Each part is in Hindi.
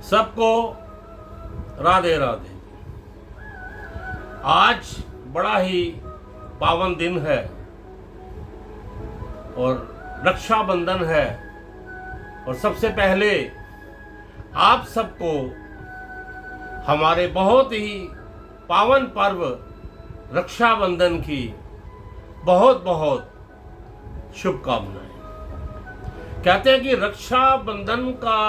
सबको राधे राधे। आज बड़ा ही पावन दिन है और रक्षाबंधन है। और सबसे पहले आप सबको हमारे बहुत ही पावन पर्व रक्षाबंधन की बहुत बहुत शुभकामनाएं। कहते हैं कि रक्षाबंधन का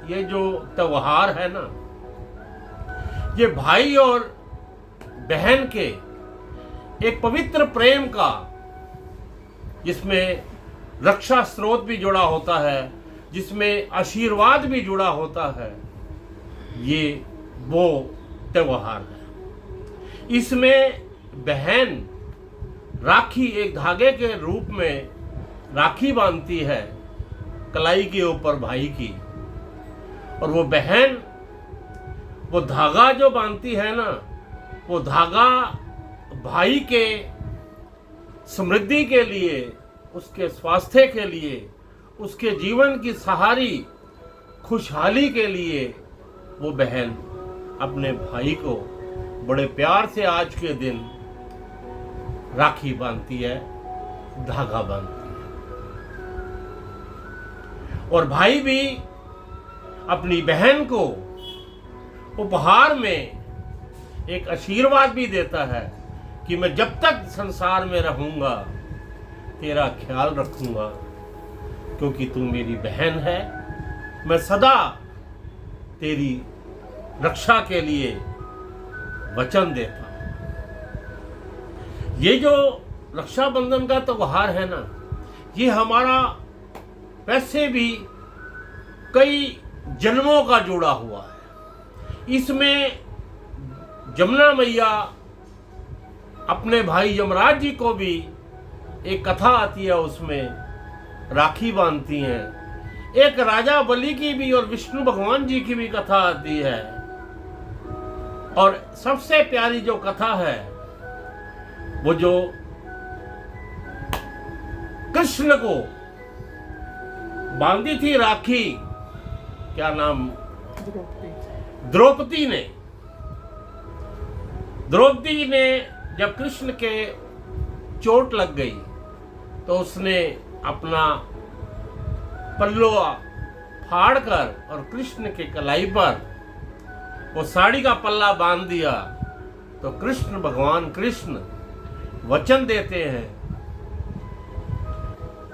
ये जो त्योहार है ना, ये भाई और बहन के एक पवित्र प्रेम का, जिसमें रक्षा स्रोत भी जुड़ा होता है, जिसमें आशीर्वाद भी जुड़ा होता है, ये वो त्योहार है। इसमें बहन राखी एक धागे के रूप में राखी बांधती है कलाई के ऊपर भाई की, और वो बहन वो धागा जो बांधती है ना, वो धागा भाई के समृद्धि के लिए, उसके स्वास्थ्य के लिए, उसके जीवन की सहारी खुशहाली के लिए वो बहन अपने भाई को बड़े प्यार से आज के दिन राखी बांधती है, धागा बांधती है। और भाई भी अपनी बहन को उपहार में एक आशीर्वाद भी देता है कि मैं जब तक संसार में रहूंगा तेरा ख्याल रखूंगा, क्योंकि तू मेरी बहन है। मैं सदा तेरी रक्षा के लिए वचन देता हूं। ये जो रक्षाबंधन का त्योहार है ना, ये हमारा वैसे भी कई जन्मों का जुड़ा हुआ है। इसमें जमुना मैया अपने भाई यमराज जी को भी एक कथा आती है, उसमें राखी बांधती हैं। एक राजा बलि की भी और विष्णु भगवान जी की भी कथा आती है। और सबसे प्यारी जो कथा है वो जो कृष्ण को बांधी थी राखी, क्या नाम, द्रौपदी ने। द्रौपदी ने जब कृष्ण के चोट लग गई तो उसने अपना पल्लो फाड़कर और कृष्ण के कलाई पर वो साड़ी का पल्ला बांध दिया। तो कृष्ण भगवान कृष्ण वचन देते हैं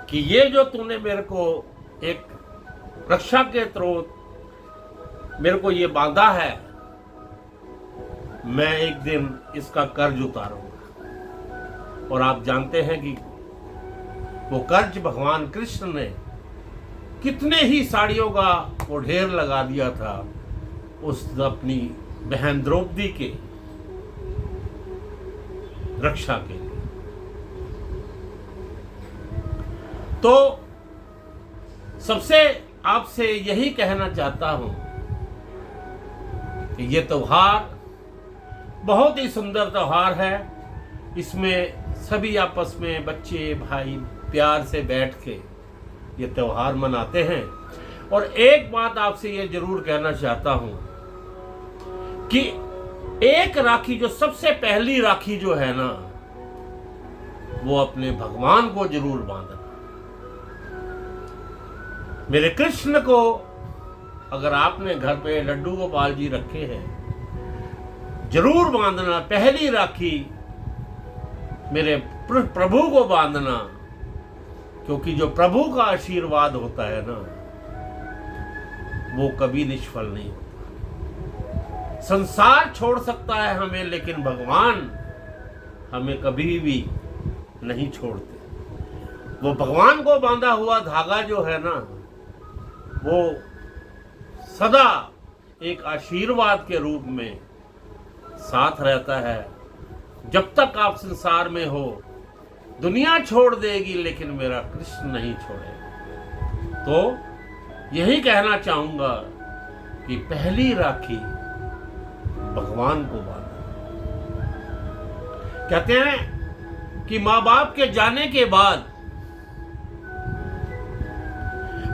कि ये जो तूने मेरे को एक रक्षा के स्रोत मेरे को ये बांधा है, मैं एक दिन इसका कर्ज उतारूंगा। और आप जानते हैं कि वो कर्ज भगवान कृष्ण ने कितने ही साड़ियों का वो ढेर लगा दिया था उस अपनी बहन द्रौपदी के रक्षा के लिए। तो सबसे आपसे यही कहना चाहता हूं कि ये त्योहार बहुत ही सुंदर त्योहार है। इसमें सभी आपस में बच्चे भाई प्यार से बैठ के ये त्योहार मनाते हैं। और एक बात आपसे ये जरूर कहना चाहता हूं कि एक राखी, जो सबसे पहली राखी जो है ना, वो अपने भगवान को जरूर बांधना। मेरे कृष्ण को अगर आपने घर पे लड्डू गोपाल जी रखे हैं, जरूर बांधना। पहली राखी मेरे प्रभु को बांधना, क्योंकि जो प्रभु का आशीर्वाद होता है ना, वो कभी निष्फल नहीं होता। संसार छोड़ सकता है हमें, लेकिन भगवान हमें कभी भी नहीं छोड़ते। वो भगवान को बांधा हुआ धागा जो है ना, वो सदा एक आशीर्वाद के रूप में साथ रहता है। जब तक आप संसार में हो, दुनिया छोड़ देगी लेकिन मेरा कृष्ण नहीं छोड़ेगा। तो यही कहना चाहूंगा कि पहली राखी भगवान को बांधो। कहते हैं कि माँ बाप के जाने के बाद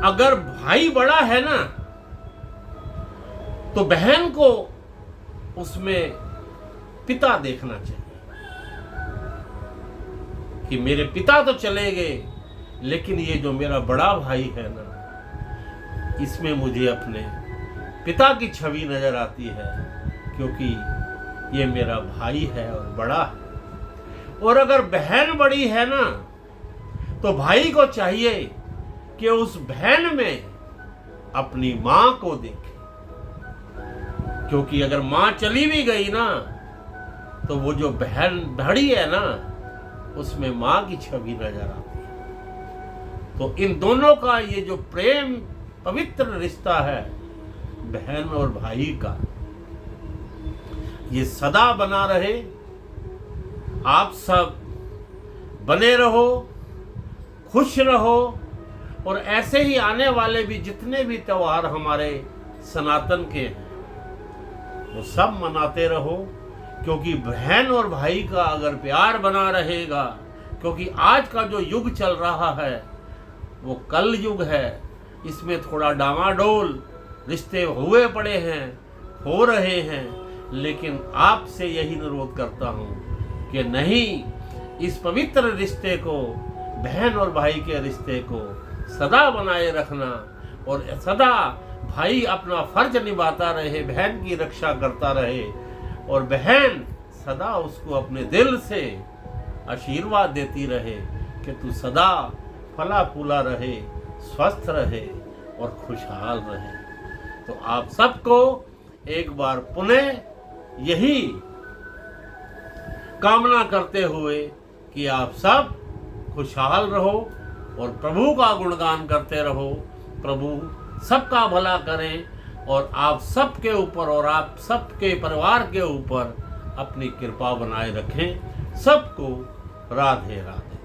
अगर भाई बड़ा है ना, तो बहन को उसमें पिता देखना चाहिए कि मेरे पिता तो चले गए, लेकिन ये जो मेरा बड़ा भाई है ना, इसमें मुझे अपने पिता की छवि नजर आती है, क्योंकि ये मेरा भाई है और बड़ा है। और अगर बहन बड़ी है ना, तो भाई को चाहिए कि उस बहन में अपनी मां को देखे, क्योंकि अगर मां चली भी गई ना, तो वो जो बहन बड़ी है ना, उसमें मां की छवि नजर आती है। तो इन दोनों का ये जो प्रेम पवित्र रिश्ता है बहन और भाई का, ये सदा बना रहे। आप सब बने रहो, खुश रहो, और ऐसे ही आने वाले भी जितने भी त्योहार हमारे सनातन के हैं वो सब मनाते रहो, क्योंकि बहन और भाई का अगर प्यार बना रहेगा, क्योंकि आज का जो युग चल रहा है वो कल युग है, इसमें थोड़ा डामाडोल रिश्ते हुए पड़े हैं, हो रहे हैं, लेकिन आपसे यही अनुरोध करता हूँ कि नहीं, इस पवित्र रिश्ते को, बहन और भाई के रिश्ते को सदा बनाए रखना, और सदा भाई अपना फर्ज निभाता रहे, बहन की रक्षा करता रहे, और बहन सदा उसको अपने दिल से आशीर्वाद देती रहे कि तू सदा फला फूला रहे, स्वस्थ रहे और खुशहाल रहे। तो आप सबको एक बार पुनः यही कामना करते हुए कि आप सब खुशहाल रहो और प्रभु का गुणगान करते रहो, प्रभु सबका भला करें और आप सबके ऊपर और आप सबके परिवार के ऊपर अपनी कृपा बनाए रखें। सबको राधे राधे।